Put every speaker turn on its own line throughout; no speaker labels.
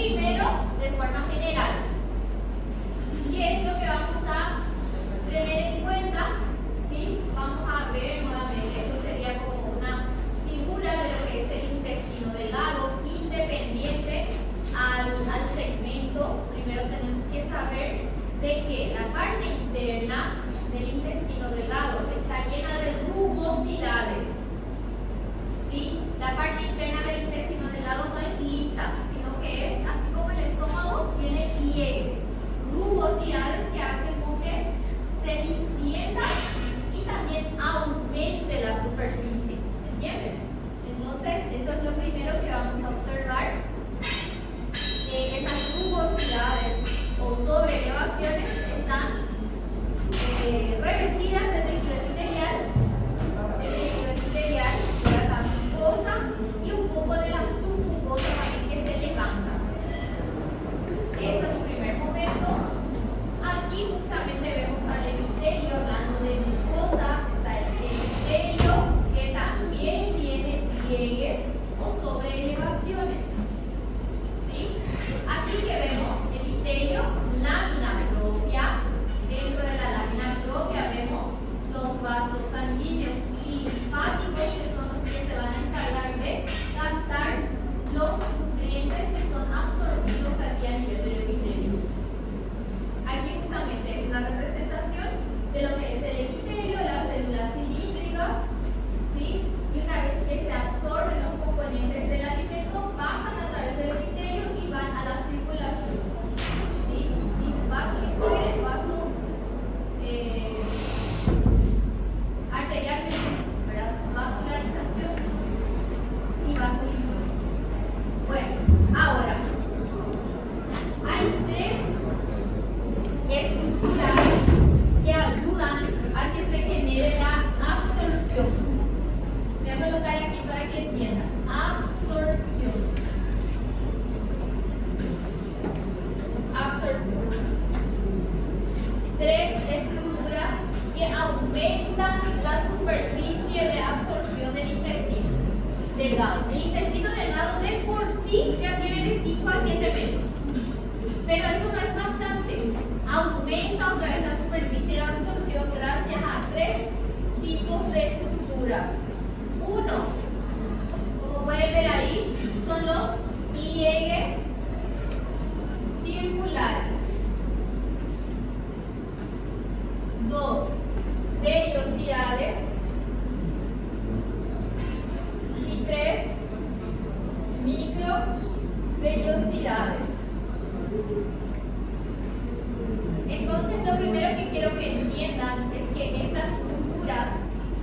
Primero, de forma general, ¿qué es lo que vamos a tener en cuenta? ¿Sí? Vamos a ver nuevamente, esto sería como una figura de lo que es el intestino delgado, independiente al segmento. Primero tenemos que saber de que la parte interna del intestino delgado está llena de rugosidades. ¿Sí? La parte interna del intestino delgado no es lisa, sino que es, así como el estómago, tiene pliegues, rugosidades que hacen con que se distienda y también aumente la superficie. ¿Entienden? Entonces, eso es lo primero que vamos a observar. Esas rugosidades o sobrelevaciones están revestidas de tejido epitelial, de la mucosa y un poco de la submucosa también que se levanta. Este es el primer momento. Aquí justamente vemos al epitelio, hablando de mucosa, está el epitelio que también tiene pliegues o sobreelevaciones. ¿Sí? Aquí que vemos epitelio, lámina propia. Dentro de la lámina propia vemos los vasos sanguíneos y linfáticos, que son los que se van a encargar de captar los nutrientes que son absorbidos aquí a nivel del epitelio. Aquí justamente es una representación de lo que es el epitelio, las células cilíndricas, ¿sí? Y una vez que se absorben los componentes del alimento, pasan a través del epitelio y van a la circulación. ¿Sí? Y vaso linfático, vaso arterial, ¿verdad? Vascularización y vaso linfático. Bueno, ahora hay tres estructuras que ayudan a que se genere la absorción. Voy a colocar aquí para que entiendan. Absorción. Tres estructuras que aumentan la superficie de absorción del intestino delgado. El intestino delgado de por sí ya tiene de 5 a 7 metros. Pero eso no es bastante. Aumenta otra vez la superficie de absorción gracias a tres tipos de estructuras. Uno, como pueden ver ahí, son los pliegues circulares. 2, vellosidades. Y 3, microvellosidades. Entonces, lo primero que quiero que entiendan es que estas estructuras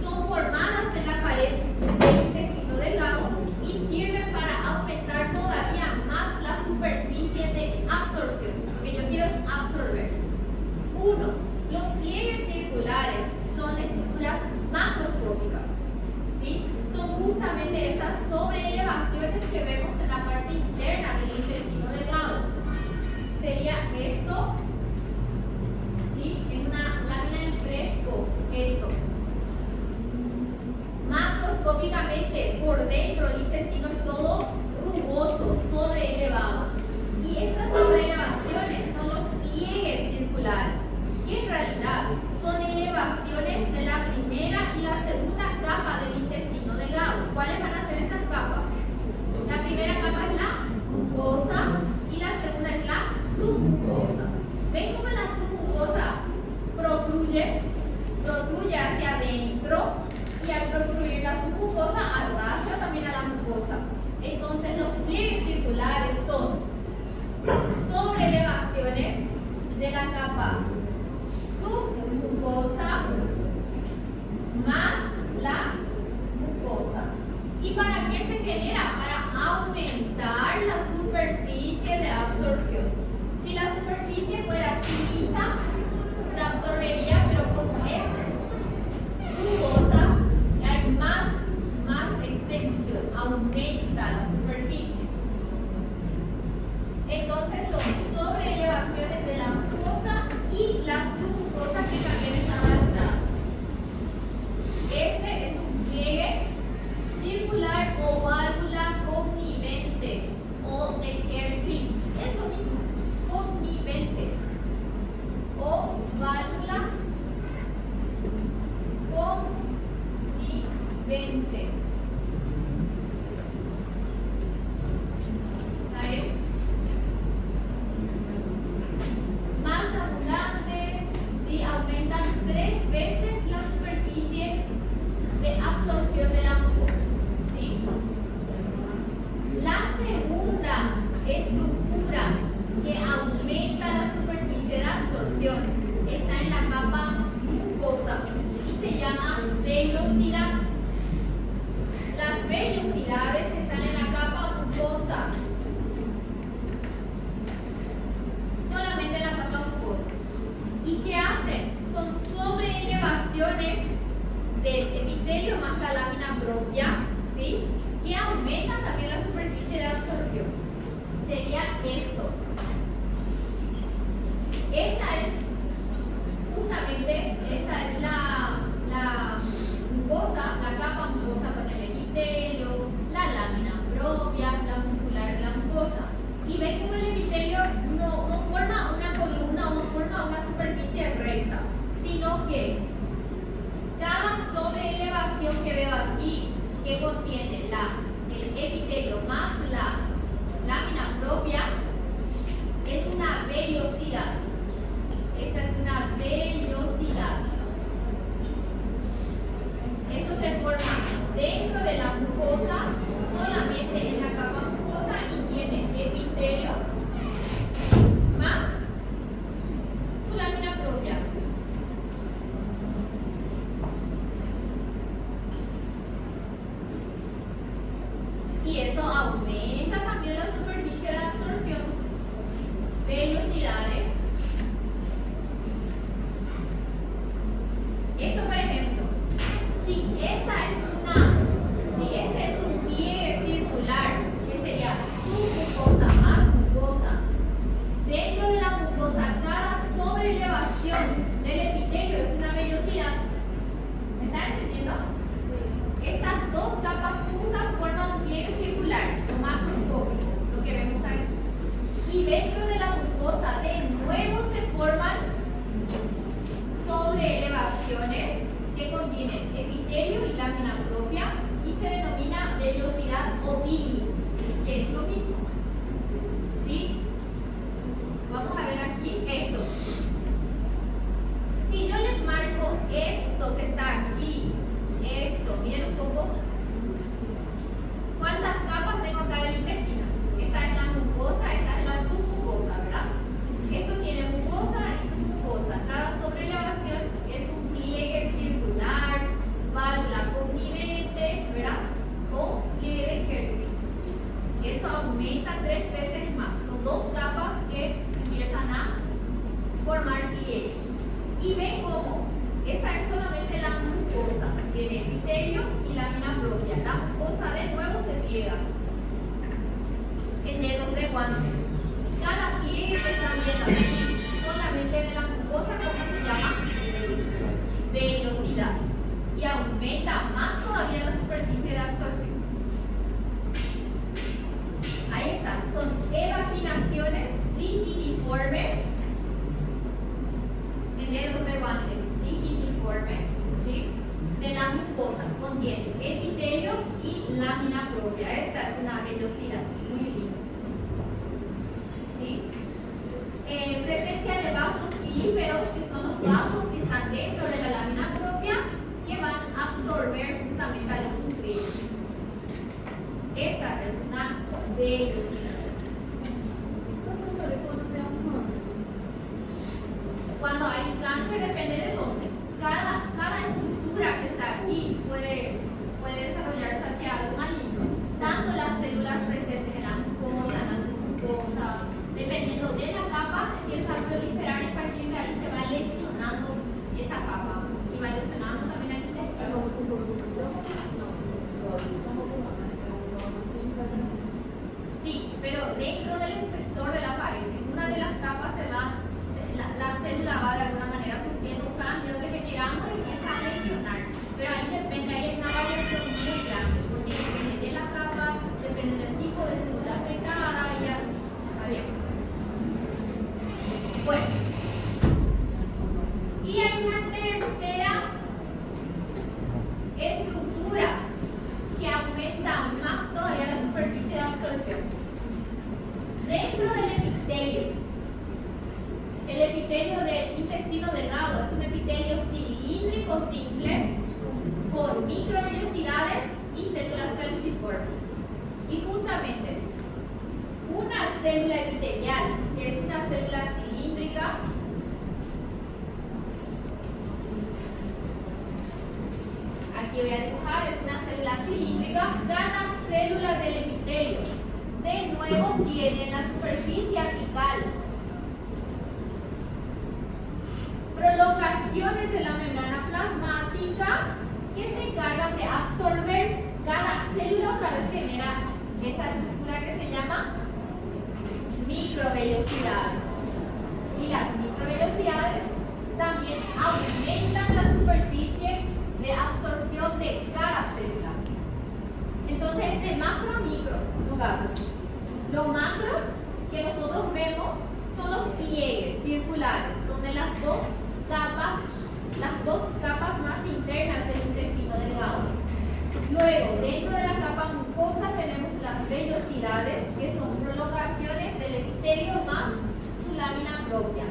son formadas en la pared del intestino delgado y sirven para aumentar todavía más la superficie de absorción. Lo que yo quiero es absorber. 1. Los pliegues circulares son estructuras macroscópicas. ¿Sí? Son justamente esas sobreelevaciones que vemos en la parte interna del intestino delgado. Sería esto, ¿sí? En una lámina en fresco, esto. Macroscópicamente, por dentro el intestino es todo rugoso, sobreelevado. Y estas sobreelevaciones son los pliegues circulares, que en realidad son elevaciones de la primera y la segunda capa del intestino delgado. ¿Cuáles van a ser esas capas? La primera capa es la mucosa y la segunda es la submucosa. ¿Ven cómo la submucosa protruye hacia adentro? Y al protruir la submucosa arrastra también a la mucosa. Entonces los pliegues circulares son sobreelevaciones de la capa submucosa más la mucosa. ¿Y para qué se genera? Para aumentar la superficie de absorción. Si la superficie fuera así lisa, se absorbería, pero como es rugosa, hay más extensión, aumenta la superficie. Entonces son sobreelevaciones de la mucosa y la submucosa que también está arrastrada. Este es un pliegue circular o válvula connivente o de Kerr-Green. dentro de la mucosa de nuevo se forman sobreelevaciones que contienen epitelio y lámina propia y se denomina vellosidad o bili, que es lo mismo. ¿Sí? Vamos a ver aquí esto. Si yo les marco esto que está aquí, esto, miren un poco, ¿cuántas capas tengo acá del intestino? Esta es la mucosa, esta es la submucosa, ¿verdad? Esto tiene mucosa y submucosa. Cada sobreelevación es un pliegue circular, válvula connivente, ¿verdad? O pliegue de Kerpin. Eso aumenta 3 veces más. Son 2 capas que empiezan a formar pliegues. Y ven cómo esta es solamente la mucosa, tiene epitelio y lámina propia. La mucosa de nuevo se pliega en dedos de guante. Cada pliegue que están viendo aquí solamente de la mucosa, ¿cómo se llama? Vellosidad. Y aumenta más todavía la superficie de absorción. Ahí están, son evaginaciones digitiformes en dedos de guante, digitiformes, ¿sí? De la mucosa, contiene epitelio y lámina propia. Esta es una vellosidad muy linda. ¿Sí? Presencia de vasos pilíferos, que son los vasos que están dentro de la lámina propia, que van a absorber justamente a los nutrientes. Esta es una vellosidad. Cuando hay cáncer depende de dónde. Cada estructura que está aquí puede desarrollarse hacia algo maligno. Tanto las células presentes en la mucosa, en la submucosa, dependiendo de la capa, empieza a proliferar y a partir de ahí se va lesionando esa capa y va lesionando también el intestino. Sí, pero dentro del espesor de la pared, en una de las capas la célula va de alguna manera sufriendo un cambio, degenerando y empieza a lesionar. Pero ahí depende, ahí hay una variación muy grande, porque depende de la capa, depende del tipo de célula afectada y así. ¿Está bien? Bueno. Y hay una tercera estructura que aumenta más todavía la superficie de absorción. Dentro del epitelio. El epitelio del intestino delgado es un epitelio cilíndrico simple con microvellosidades y células caliciformes. Y justamente una célula epitelial, que es una célula cilíndrica, aquí voy a dibujar, es una célula cilíndrica, cada célula del epitelio de nuevo tiene la superficie apical prolongaciones de la membrana plasmática que se encargan de absorber. Cada célula otra vez genera esta estructura que se llama microvellosidades. Y las microvellosidades también aumentan la superficie de absorción de cada célula. Entonces, de macro a micro, no caso. Lo macro que nosotros vemos son los pliegues circulares, son de las dos capas más internas del intestino delgado. Luego, dentro de la capa mucosa tenemos las vellosidades, que son prolongaciones del epitelio más su lámina propia.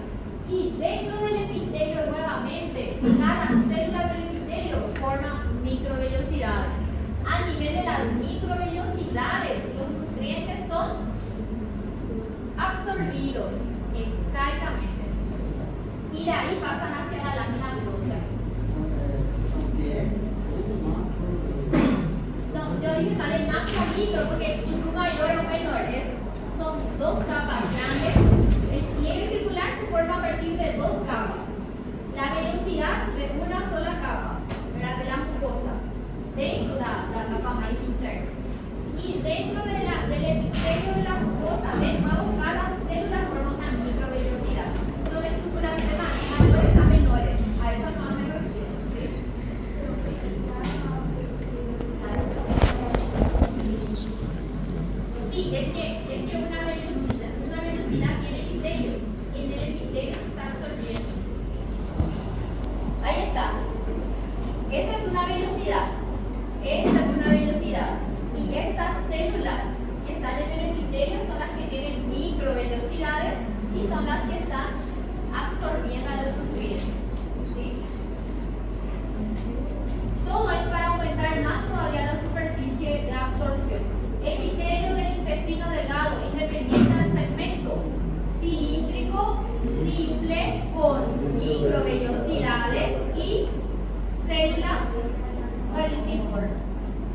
Y dentro del epitelio nuevamente, cada célula del epitelio forma microvellosidades. A nivel de las microvellosidades, los nutrientes son absorbidos. Exactamente. Y de ahí pasan hacia la lámina propia. No, yo dije está de macro a micro porque un mayor o menor son dos capas grandes. El pliegue circular se forma a partir de dos capas. La velocidad de una sola capa, ¿verdad? De la mucosa, dentro de la capa más interna. Y dentro del epitelio de la mucosa, de nuevo, cada célula forma una microvellosidad. Son estructuras de mayores a menores. A eso no me refiero. Sí, es que y son las que están absorbiendo a los nutrientes. ¿Sí? Todo es para aumentar más todavía la superficie de absorción. Epitelio del intestino delgado, independiente del segmento, cilíndrico, simple, con microvellosidades y células falciformes.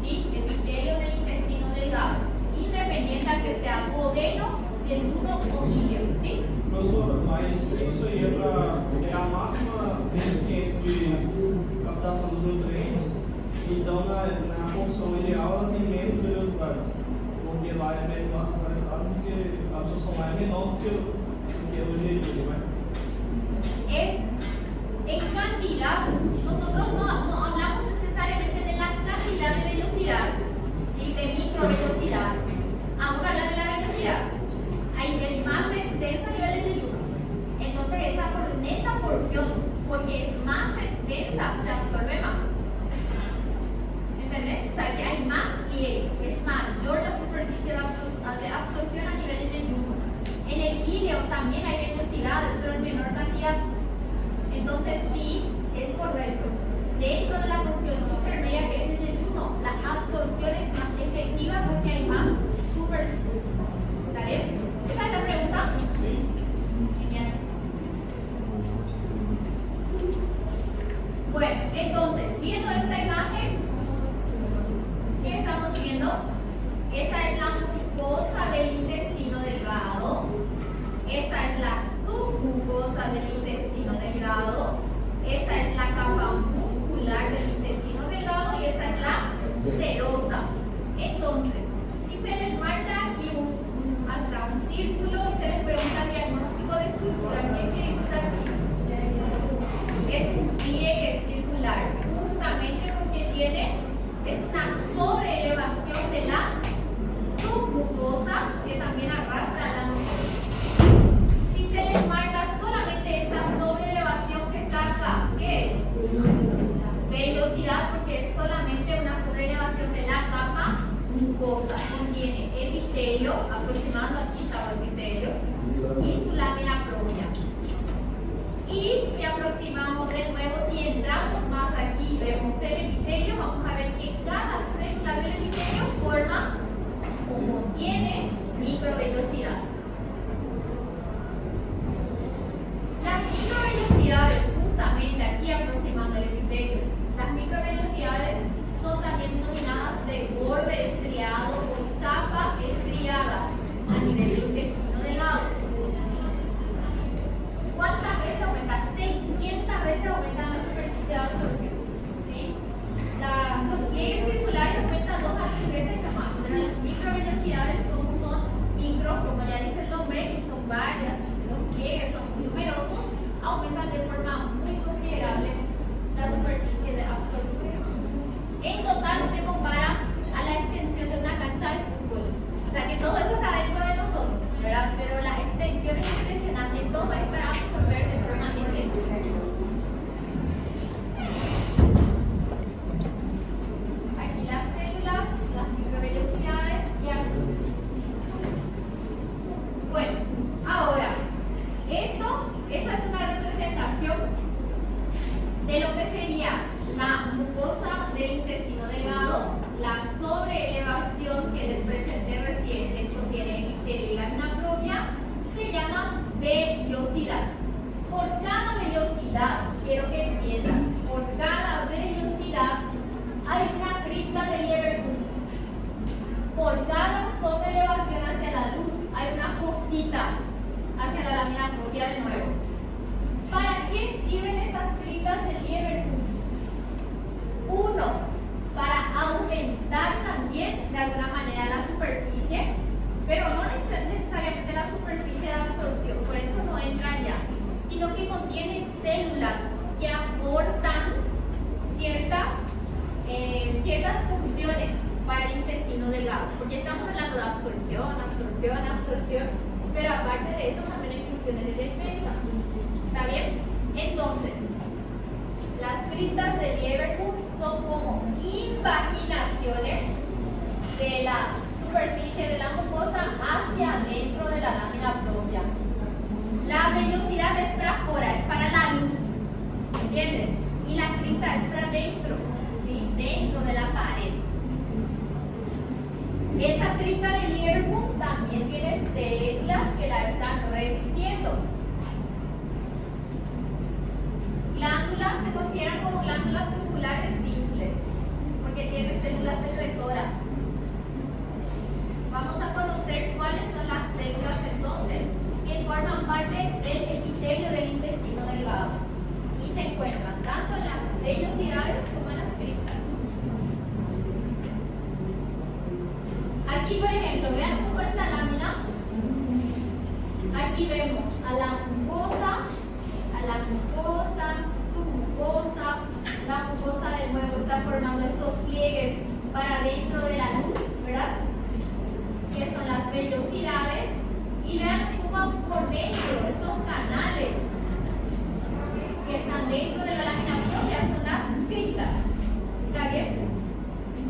¿Sí? Epitelio del intestino delgado, independiente a que sea duodeno, duodeno o ilíaco. ¿Sí?
Professora, mas isso aí é a máxima eficiência de captação dos nutrientes, então na função ideal ela tem menos velocidade, porque lá é menos vascularizado, porque a absorção lá é menor do que o GI, né?
En cantidad, nosotros no hablamos necesariamente de la cantidad de velocidad, ¿sí? De microvelocidad. Vamos a hablar de la velocidad. Ahí es más extensa a nivel de yeyuno. Entonces en esa porción, porque es más extensa, se absorbe más. ¿Entendés? O sea que hay más pliegue, es mayor la superficie de absorción a nivel de yeyuno. En el ileo también hay velocidades, pero en menor cantidad. Entonces sí, es correcto. Dentro de la porción intermedia que es el yeyuno, la absorción es más efectiva porque hay más superficie. ¿Está bien? ¿Esa es la pregunta?
Sí.
Genial. Bueno, entonces, viendo esta imagen, ¿qué estamos viendo? Esta es la mucosa del intestino delgado. Esta es la submucosa del intestino delgado. Esta es la capa muscular del intestino delgado y esta es la serosa. Entonces, si se les marca aquí hasta un círculo y se les pregunta diagnóstico de estructura, ¿qué quiere decir aquí? Es un pliegue circular, justamente porque es una sobreelevación de la submucosa que también arrastra la mucosa. Si se les marca solamente esta sobreelevación que está acá, ¿qué es? Vellosidad, porque es solamente una sobreelevación de la capa mucosa. Contiene epitelio, aproximando aquí está el epitelio, y su lámina propia. Y si aproximamos de nuevo, si entramos más aquí y vemos el epitelio, vamos a ver que cada célula del epitelio forma o contiene microvellosidad. Las microvellosidades, justamente aquí aproximando el epitelio, las microvellosidades son también denominadas de borde estriado o chapa estriada a nivel del intestino delgado. ¿Cuántas veces aumenta? 600 veces aumenta la superficie de absorción. ¿Sí? Los pliegues circulares aumentan 2 a 3 veces más, pero las microvellosidades son micros, como ya dice el nombre, y son varias, los pliegues son muy numerosos, aumentan de forma muy considerable la superficie de absorción. En total se compara a la extensión de una cancha de fútbol. O sea que todo eso está dentro de nosotros, ¿verdad? Pero la extensión es impresionante, todo es para absorber de forma efectiva. Aquí las células, las microvellosidades y aquí. Bueno, ahora, esta es una representación de lo que sería la mucosa del intestino delgado, la sobreelevación que les presenté recién, que contiene epitelio y lámina propia, se llama vellosidad. Por cada vellosidad, quiero que entiendan, por cada vellosidad hay una cripta de Lieberkühn. Por cada sobreelevación hacia la luz hay una cosita hacia la lámina propia de nuevo. ¿Para qué sirven estas criptas de Lieberkühn? Uno, para aumentar también de alguna manera la superficie, pero no necesariamente la superficie de absorción, por eso no entra allá, sino que contiene células que aportan ciertas funciones para el intestino delgado, porque estamos hablando de absorción, pero aparte de eso también hay funciones de defensa. ¿Está bien? Entonces, las criptas de Lieberkühn son como invaginaciones de la superficie de la mucosa hacia adentro de la lámina propia. consideran como glándulas tubulares simples, porque tienen células secretoras. Vamos a conocer cuáles son las células entonces que forman parte del epitelio del intestino delgado y se encuentran tanto en las vellosidades como en las criptas. Aquí, por ejemplo, vean un poco esta lámina. Aquí vemos a la mucosa, submucosa. La mucosa de nuevo está formando estos pliegues para dentro de la luz, ¿verdad? Que son las vellosidades. Y vean cómo por dentro, estos canales que están dentro de la lámina propia son las criptas. ¿Está bien?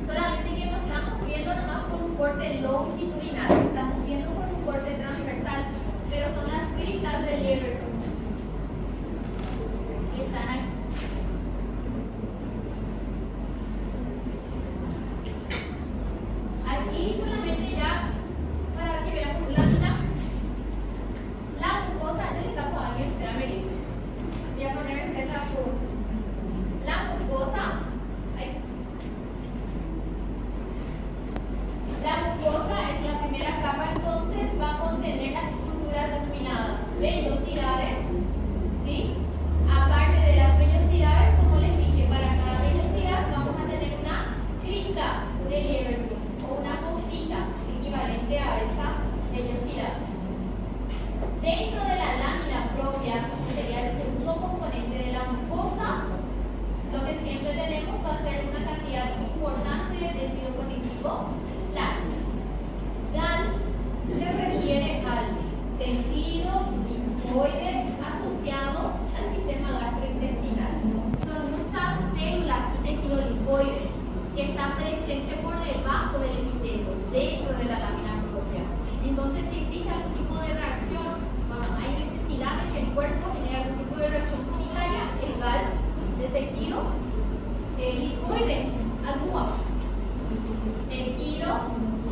Solamente que no estamos viendo nomás por un corte longitudinal, estamos viendo por un corte transversal, pero son las criptas del Lieberkühn que están aquí. Aquí solamente ya para que veamos lámina. La mucosa, yo le tapo a alguien, espérame, voy a poner en esta foto. La mucosa, la mucosa es la primera capa, entonces va a contener las estructuras denominadas vellosidades, ¿sí? Aparte de las vellosidades, como les dije, para cada vellosidad vamos a tener una cripta de Lieberkühn o una cosita equivalente a esa vellosidad. Dentro de la lámina propia, que sería el segundo componente de la mucosa, lo que siempre tenemos va a ser una cantidad importante de tejido conectivo lácteo. GAL se refiere al tejido linfoide asociado al sistema gastrointestinal. Son muchas células y tejido linfoide que están presentes por debajo del epitelio, dentro de la lámina propia. Entonces, si existe algún tipo de reacción, cuando hay necesidad de que el cuerpo genere algún tipo de reacción comunitaria, el GAL de tejido linfoide actúa. Tejido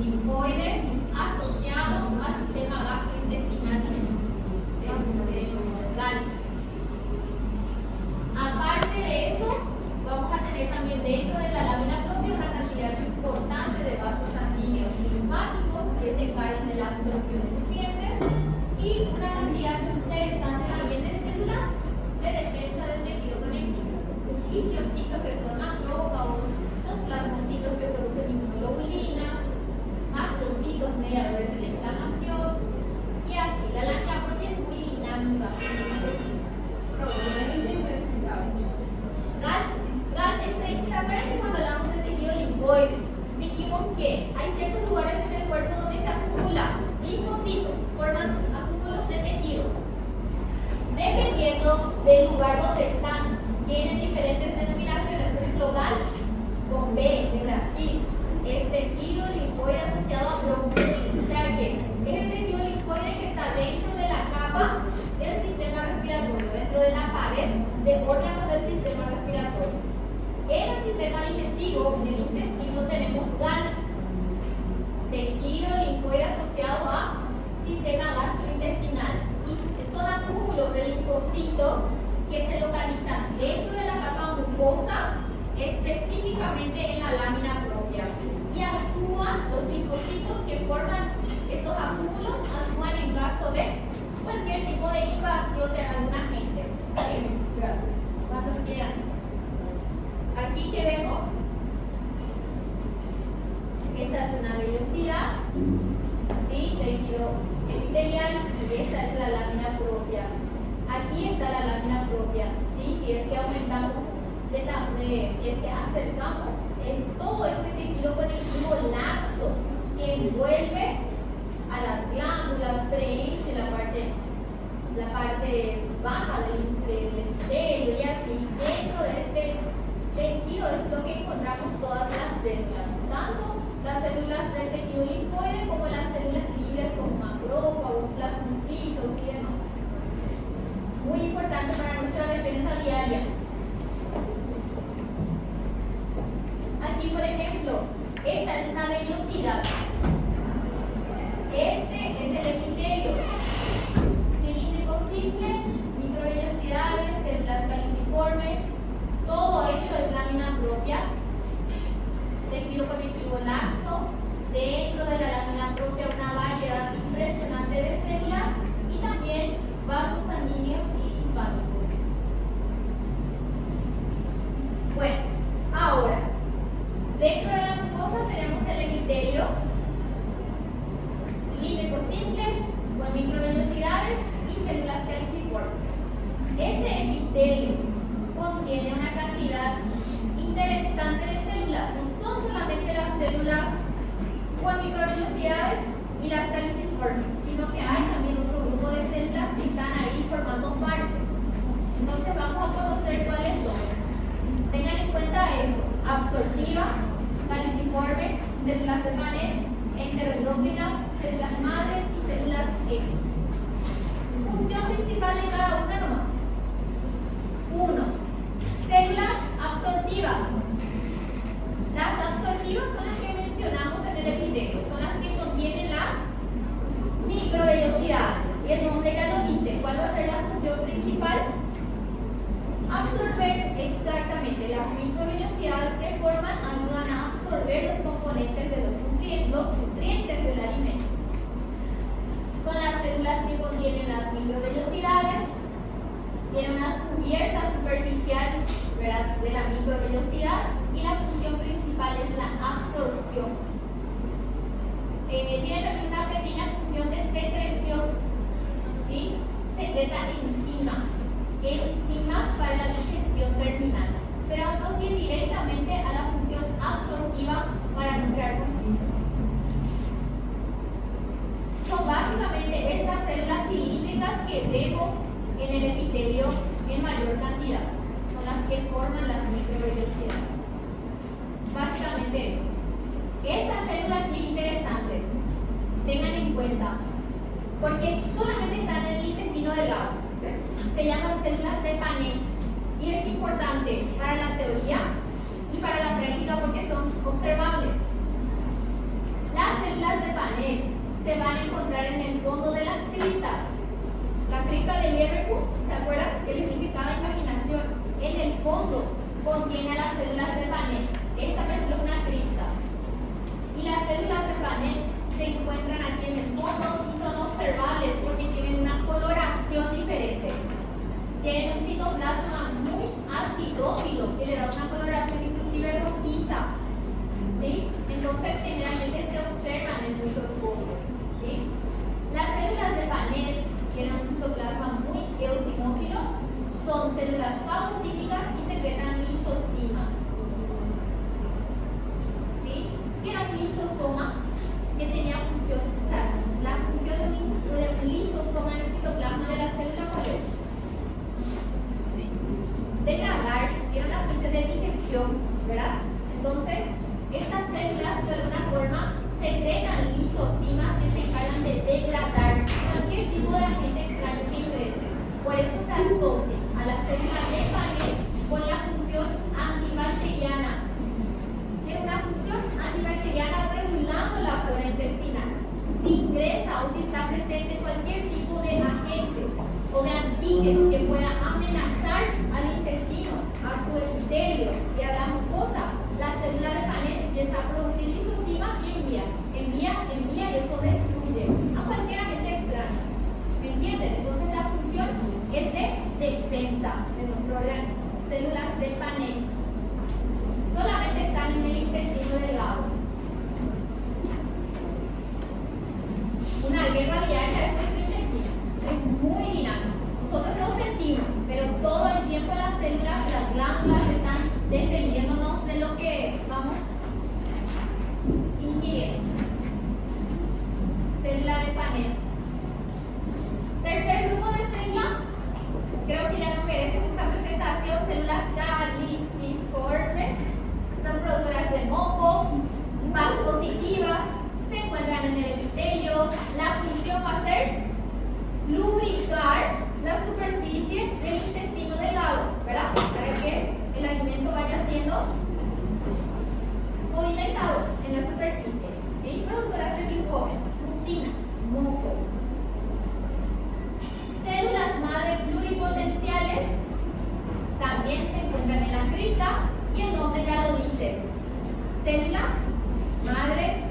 linfoide asociado al sistema gastrointestinal. GAL. Aparte de eso, vamos a tener también dentro de la lámina propia una cantidad importante de vasos sanguíneos y linfáticos que se encargan de la absorción de nutrientes y una cantidad interesante también de células de defensa del tejido conectivo. Histiocytos que son macrófagos, los plasmocitos que producen inmunoglobulinas, mastocitos mediadores de la inflamación y así. La lámina propia es muy dinámica. ¿Se acuerdan que cuando hablamos de tejido linfoide dijimos que hay ciertos lugares en el cuerpo donde se acumulan linfocitos, forman acúmulos de tejidos? Dependiendo del lugar donde están, tienen diferentes denominaciones. Por ejemplo, GAL con B de Brasil es tejido linfoide asociado a bronquios. O sea que es el tejido linfoide que está dentro de la capa del sistema respiratorio, dentro de la pared de órganos del sistema respiratorio. En el sistema digestivo, en el intestino, tenemos GAL, tejido linfoide asociado a sistema gastrointestinal. Y son acúmulos de linfocitos que se localizan dentro de la capa mucosa, específicamente en la lámina propia. Y actúan los linfocitos que forman estos acúmulos, actúan en caso de cualquier tipo de invasión de algún agente. Gracias. ¿Cuántos quedan? Aquí que vemos, esta es una vellosidad, ¿sí? Tejido epitelial, y esta es la lámina propia. Aquí está la lámina propia, ¿sí? Si es que aumentamos, si es que acercamos todo este tejido conectivo laxo que envuelve a las glándulas, prehenche la parte baja del epitelio y así. Dentro de este tejido es lo que encontramos todas las células, tanto las células del tejido linfoide como las células libres como macrófagos, plasmocitos y demás. Muy importante para nuestra defensa diaria. Aquí, por ejemplo, esta es una vellosidad. Este es el epitelio cilíndrico simple, microvellosidades, células caliciformes, células de panel, enteroendócrinas, células madre y células X. Función principal de cada una nomás. 1. Células absortivas. Las absortivas son las que mencionamos en el epitelio, son las que contienen las microvellosidades. Y el nombre ya lo dice. ¿Cuál va a ser la función principal? Absorber exactamente las microvellosidades que forman, ayudan a absorber los componentes de los nutrientes del alimento. Son las células que contienen las microvellosidades, tienen una cubierta superficial, ¿verdad?, de la microvellosidad, y la función principal es la absorción. Tiene también una pequeña función de secreción, ¿sí? Secreta enzimas para la digestión terminal, pero asocia directamente a la función absortiva para no crear conflicto. Son básicamente estas células cilíndricas que vemos en el epitelio en mayor cantidad, son las que forman las microvellosidades. Básicamente eso. Estas células bien interesantes, tengan en cuenta, porque solamente están en el intestino delgado. Se llaman células de Paneth y es importante para la teoría y para la práctica porque son observables. Las células de Paneth se van a encontrar en el fondo de las criptas. La cripta de Liverpool, ¿se acuerdan? Que les dije cada imaginación. En el fondo contiene a las células de Paneth. Esta, por ejemplo, es una cripta. Y las células de Paneth se encuentran aquí en el fondo y son observables porque tienen una coloración diferente. Tienen un citoplasma muy acidófilo que le da una coloración inclusive rojiza. ¿Sí? Entonces generalmente se observan en el microscopio. ¿Sí? Las células de Paneth tienen un citoplasma muy eosinófilo, son células fagocíticas y secretan lisosimas. ¿Sí? ¿Qué era un lisosoma? Que tenía función, o sea, la función de un lisosoma en el citoplasma de la célula, ¿cuál es? Degradar, tiene una función de digestión, ¿verdad? Entonces, estas células de alguna forma secretan lisosimas que se encargan de degradar cualquier tipo de agente extraño que ingrese. Por eso se asocia a la célula de Paneth con la función antibacteriana. Tiene una función antibacteriana regulando la flora intestinal. Si ingresa o si está presente cualquier tipo de agente o de antígeno que pueda amenazar al intestino, a su epitelio y a la mucosa, la célula de Paneth empieza a producir lisosimas y envía y eso destruye a cualquier agente extraño. ¿Me entienden? Entonces la función es de defensa de nuestro organismo. Células de Paneth solamente están en el intestino delgado. Una guerra diaria de nuestro intestino es muy dinámico. Nosotros lo sentimos, pero todo el tiempo las células, las glándulas están defendiéndonos de lo que vamos ingiriendo. Célula de Paneth. Tercer grupo de células, creo que ya no merece mucha presentación, células galiciformes, son productoras de moco, vaspositivas, se encuentran en el epitelio. La función va a ser lubricar la superficie del intestino delgado, ¿verdad? Para que el alimento vaya siendo movimentado en la superficie. ¿Sí? Productoras de glucógeno, mucina, moco. Células madre pluripotenciales también se encuentran en la cripta y el nombre ya lo dice. Células madre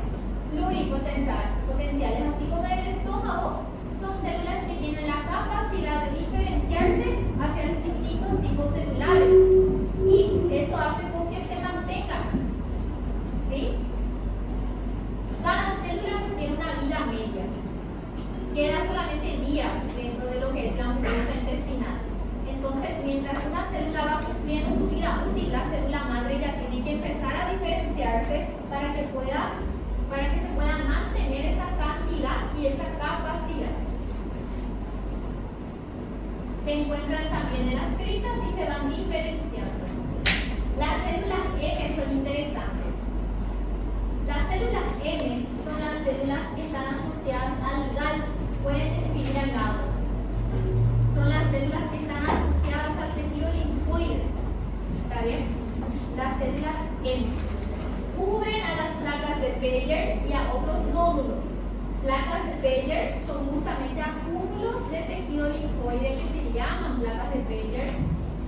pluripotenciales, así como en el estómago, son células que tienen la capacidad de diferenciarse hacia los distintos tipos celulares y eso hace con que se mantengan. ¿Sí? Cada célula tiene una vida media. Queda solamente días dentro de lo que es la mucosa intestinal. Entonces, mientras una célula va cumpliendo su vida útil, la célula madre ya tiene que empezar a diferenciarse para que se pueda mantener esa cantidad y esa capacidad. Se encuentran también en las criptas y se van diferenciando. Las células M son interesantes. Las Las células M son las células que están asociadas al GAL. Pueden escribir al lado. Son las células que están asociadas al tejido linfoide. ¿Está bien? Las células M cubren a las placas de Peyer y a otros nódulos. Placas de Peyer son justamente acúmulos de tejido linfoide que se llaman placas de Peyer,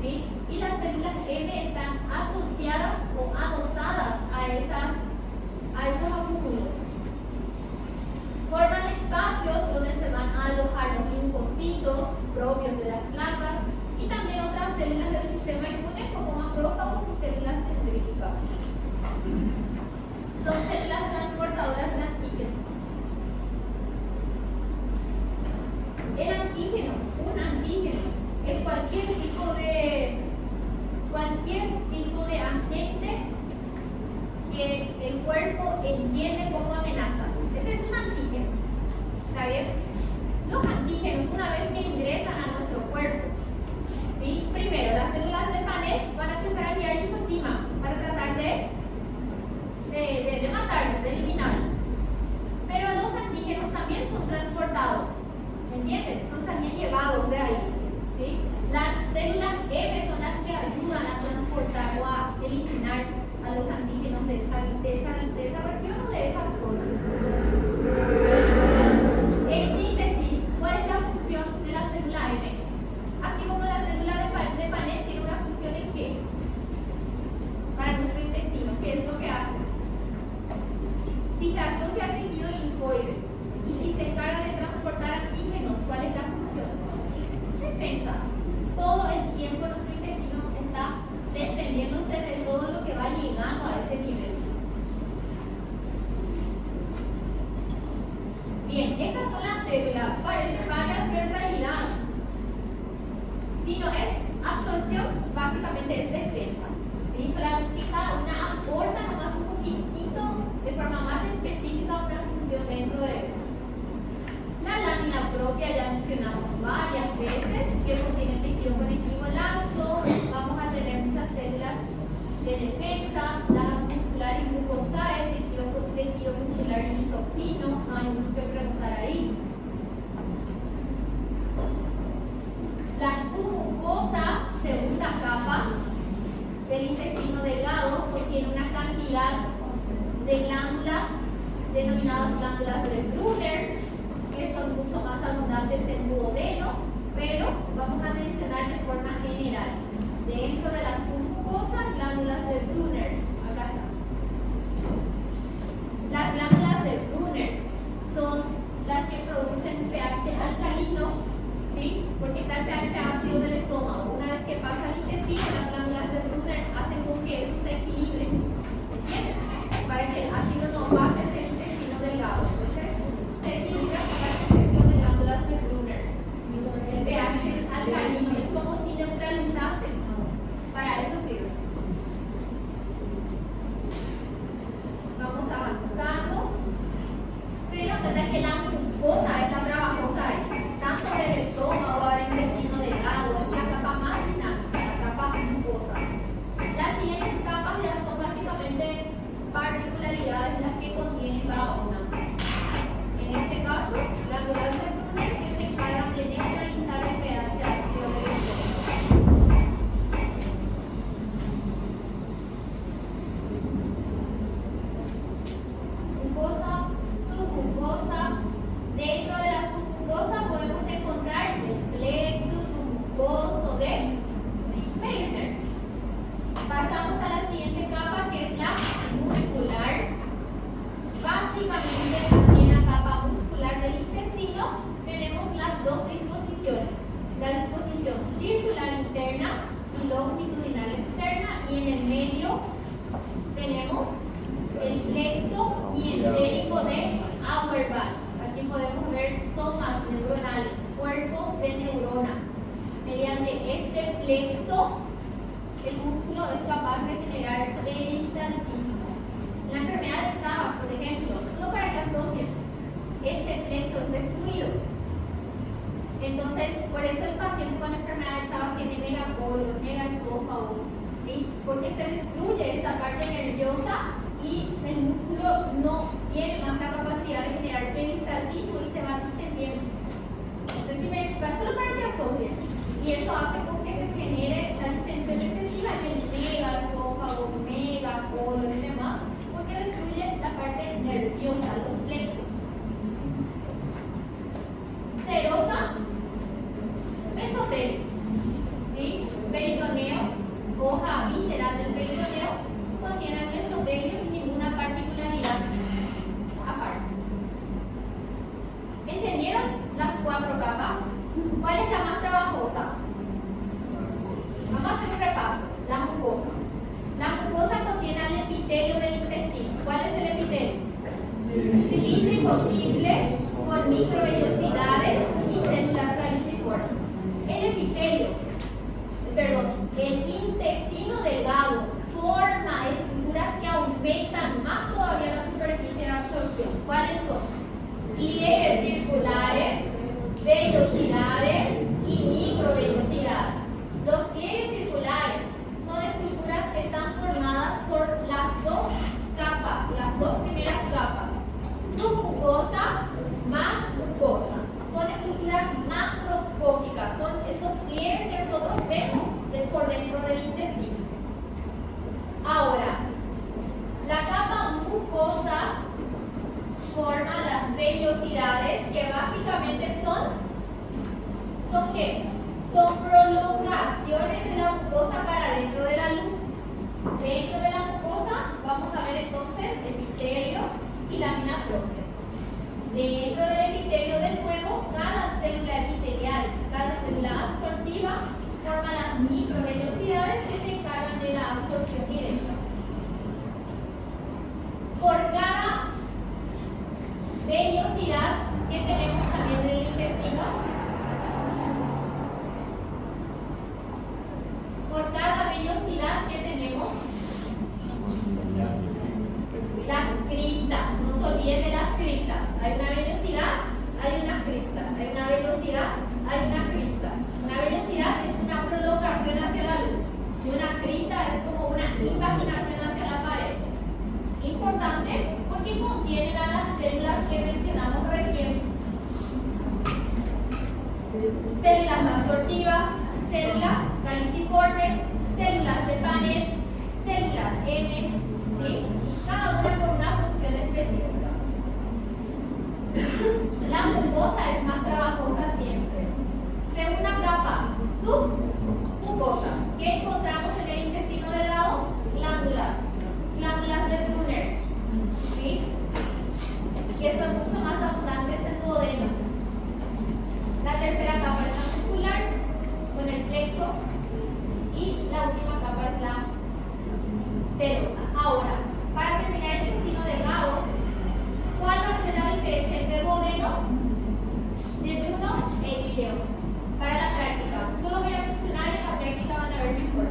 ¿sí? Y las células M están asociadas o adosadas a esos acúmulos. Forman espacios donde se van a alojar los linfocitos propios de las placas y también otras células del sistema inmune como macrófagos y células dendríticas. Son células transportadoras de antígenos. El antígeno, un antígeno, es cualquier tipo de agente que el cuerpo entiende como amenaza. Ese es un antígeno. ¿Está bien? Los antígenos, una vez que ingresan a nuestro cuerpo, ¿sí? Primero, las células de Panet van a empezar a enviar lisocimas para tratar de matarlos, de eliminarlos. Pero los antígenos también son transportados. ¿Me entienden? Son también llevados de ahí. ¿Sí? Las células M son las que ayudan a transportar o a eliminar a los antígenos de esa región o de esa zona. En síntesis, ¿cuál es la función de la célula M? Así como la célula de Panet tiene una función en qué? Para nuestro intestino, ¿qué es lo que hace? Si se asocia al tejido linfoide y si se encarga de transportar antígenos, ¿cuál es la función? Defensa. Todo el tiempo nuestro intestino está defendiéndose de todo lo que va llegando a ese nivel. Bien, estas son las células. Parecen varias, pero en realidad, si no es absorción, básicamente es defensa. ¿Sí? Solamente cada una aporta nomás un poquitito de forma más específica una función dentro de eso. La lámina propia ya mencionamos varias veces que contiene tejido conectivo laxo. Vamos a tener muchas células de defensa, la muscular y mucosa, el tejido muscular y lisofino, no hay mucho que preguntar ahí. La submucosa, segunda capa del intestino delgado, contiene una cantidad de glándulas denominadas glándulas de Brunner, que son mucho más abundantes en duodeno, pero vamos a mencionar de forma general. Dentro de la submucosa, glándulas de Brunner. Acá está. Las glándulas de Brunner son las que producen pH alcalino, ¿sí? Porque está el pH ácido del estómago. Una vez que pasa al intestino, las glándulas de Brunner hacen con que eso se equilibre. ¿Entiendes? Para que el ácido no pase hacia el intestino delgado. Entonces, se equilibra con la secreción de glándulas de Brunner. El pH es alcalino, es como si neutralizase. Para eso sirve. Vamos avanzando. Se dieron cuenta que la mucosa es la trabajosa ahí. Tanto por el estómago, ahora el intestino delgado, es la capa más dinámica, la capa mucosa. Las siguientes capas ya son básicamente particularidades las que contiene cada una. En este caso, glándulas de Brunner que se encargan de neutralizar el pH ácido del estómago. Mucosa, submucosa. Dentro de la submucosa podemos encontrar el plexo submucoso de Meissner. Pasamos a la siguiente capa, que es la muscular. Básicamente, aquí en la capa muscular del intestino tenemos las dos disposiciones. La disposición circular interna y longitudinal externa, y en el medio tenemos el plexo y el entérico de Auerbach. Aquí podemos ver somas neuronales, cuerpos de neuronas. Mediante este plexo, el músculo es capaz de generar peristaltismo. La enfermedad de Chagas, por ejemplo, solo para que asocien, este plexo es destruido. Entonces, por eso el paciente con enfermedad de Chagas tiene megacolon, megaesófago, ¿sí? Porque se destruye esta parte nerviosa y el músculo no tiene más la capacidad de generar peristaltismo y se va distendiendo. Entonces, si me solo para que asocien, y eso hace con que se genere la distensión excesiva en el mega, esófago, mega, colon y demás, porque destruye la parte nerviosa, los plexos. Serosa, mesotelio, ¿sí? Peritoneo, hoja visceral del peritoneo, contiene el mesotelio sin ninguna particularidad aparte. ¿Entendieron las 4 capas? ¿Cuál es la más trabajosa? Vamos a hacer un repaso. La mucosa. La mucosa contiene el epitelio del intestino. ¿Cuál es el epitelio? Cilíndrico simple con microvellosidades y células caliciformes. El intestino delgado forma estructuras que aumentan más todavía la superficie de absorción. ¿Cuáles son? Pliegues circulares, vellosidades y microvellosidades. Los pliegues circulares son estructuras que están formadas por las dos capas, las dos primeras capas, submucosa más mucosa. Son estructuras macroscópicas, son esos pliegues que nosotros vemos por dentro del intestino. Ahora, la capa mucosa forma las vellosidades, que básicamente ¿son qué? Son prolongaciones de la mucosa para dentro de la luz. Dentro de la mucosa vamos a ver entonces epitelio y lámina propia. Dentro del epitelio del huevo, cada célula epitelial, cada célula absortiva forma las microvellosidades que se encargan de la absorción directa. Por cada vellosidad que tenemos también del intestino, por cada vellosidad que tenemos, las criptas, no se olviden de las criptas. Hay una vellosidad, hay una cripta. Hay una vellosidad, hay una cripta. Una vellosidad es una prolongación hacia la luz. Y una cripta es como una impaginación hacia la pared. Importante porque contienen a las células que mencionamos recién. Células absortivas, células caliciformes, células de panel, células M, ¿sí? Cada una con una función específica. La mucosa es más trabajosa siempre. Segunda capa, submucosa. ¿Qué encontramos en el intestino delgado? Glándulas de Brunner, ¿sí? Que son mucho más abundantes en duodeno. La tercera capa es la muscular, con el plexo, y la última capa es la serosa. Ahora, para terminar el intestino delgado, ¿cuál va a ser la diferencia entre duodeno, yeyuno e ileón? Para la práctica, solo voy a mencionar y en la práctica van a ver mejor.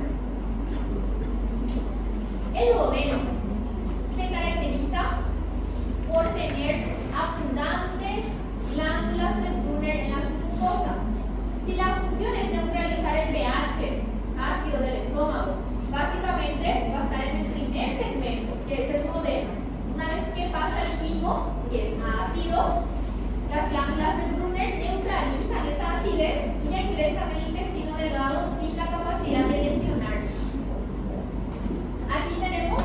El duodeno se caracteriza por tener abundantes glándulas de Brunner en la submucosa. Si la función es neutralizar el pH ácido del estómago, básicamente va a estar en el primer segmento, que es el duodeno. Una vez que pasa el quimo, que es ácido, las glándulas de Brunner neutralizan esa acidez y ya ingresan al intestino delgado sin la capacidad de lesionar. Aquí tenemos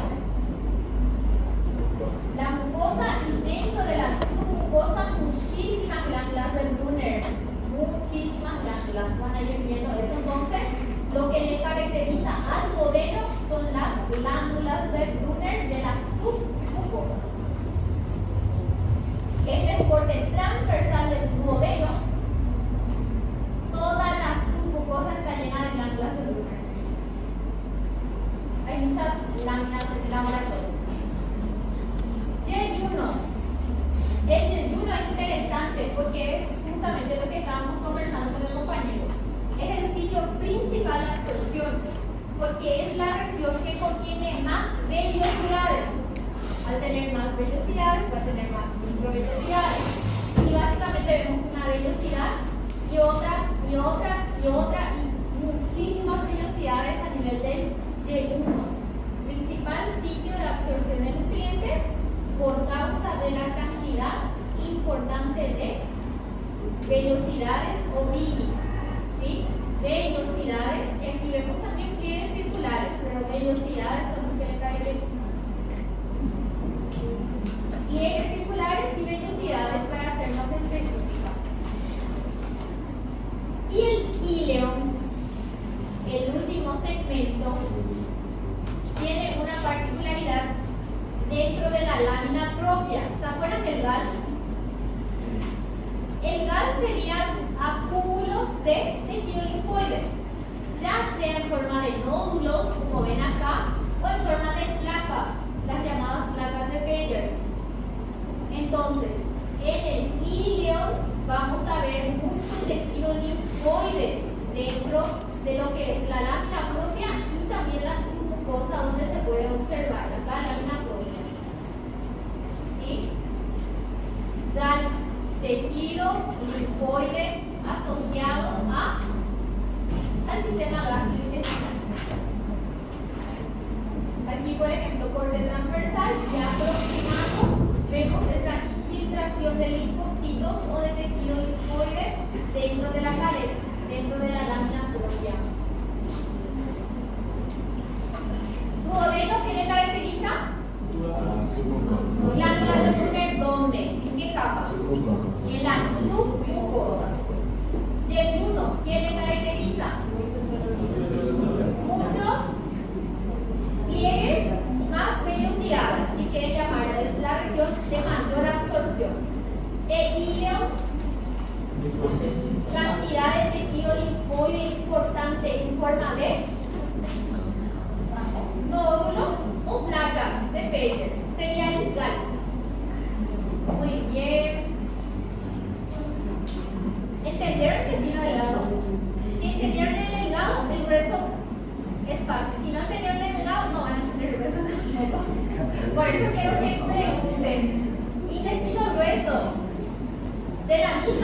la mucosa y dentro de la submucosa muchísimas glándulas de Brunner. Muchísimas glándulas. Van a ir viendo eso. Entonces, lo que le caracteriza al duodeno son las glándulas de Brunner de la submucosa. Este es corte transversal del duodeno. Toda la submucosa está llena de glándulas de Brunner. Hay muchas láminas en el laboratorio. Yeyuno. El yeyuno es interesante porque es justamente lo que estábamos conversando con el compañero. Es el sitio principal de absorción porque es la región que contiene más vellosidades. Al tener más vellosidades va a tener más microvellosidades. Y básicamente vemos una vellosidad y otra y otra y otra y muchísimas vellosidades a nivel del yeyuno. mal sitio de absorción de nutrientes por causa de la cantidad importante de vellosidades o villi, ¿sí? Vellosidades, y aquí vemos también pliegues circulares, pero vellosidades son los que le caracterizan. Pliegues circulares y vellosidades para ser más específica. Y el íleon, el último segmento, tiene una particularidad dentro de la lámina propia. ¿Se acuerdan del GAL? El GAL serían acúmulos de tejido linfoide, ya sea en forma de nódulos, como ven acá, o en forma de placas, las llamadas placas de Bayer. Entonces, en el íleon vamos a ver mucho tejido linfoide dentro de lo que es la lámina propia y también la submucosa, donde se puede observar la lámina propia. ¿Sí? GAL, tejido linfoide asociado al sistema gastrointestinal. Aquí, por ejemplo, corte transversal y aproximado, vemos esta infiltración de linfocitos o de tejido linfoide dentro de la pared, dentro de la lámina propia. ¿Duodeno qué le caracteriza? Glándulas de Brunner, ¿dónde? ¿En qué capa? En la submucosa. Yeyuno, ¿qué le caracteriza? Muchos pliegues más vellosidades, si quieren llamarlo, es la región de mayor absorción. El íleon, cantidad de tejido linfoide importante en forma de nódulos o placas de Bayer. Sería el GAL. Muy bien. ¿Entendieron el intestino delgado? Si entendieron el delgado, el grueso es fácil. Si no entendieron el delgado, no van a entender el grueso tampoco. Por eso quiero que pregunten. Intestino grueso, de la misma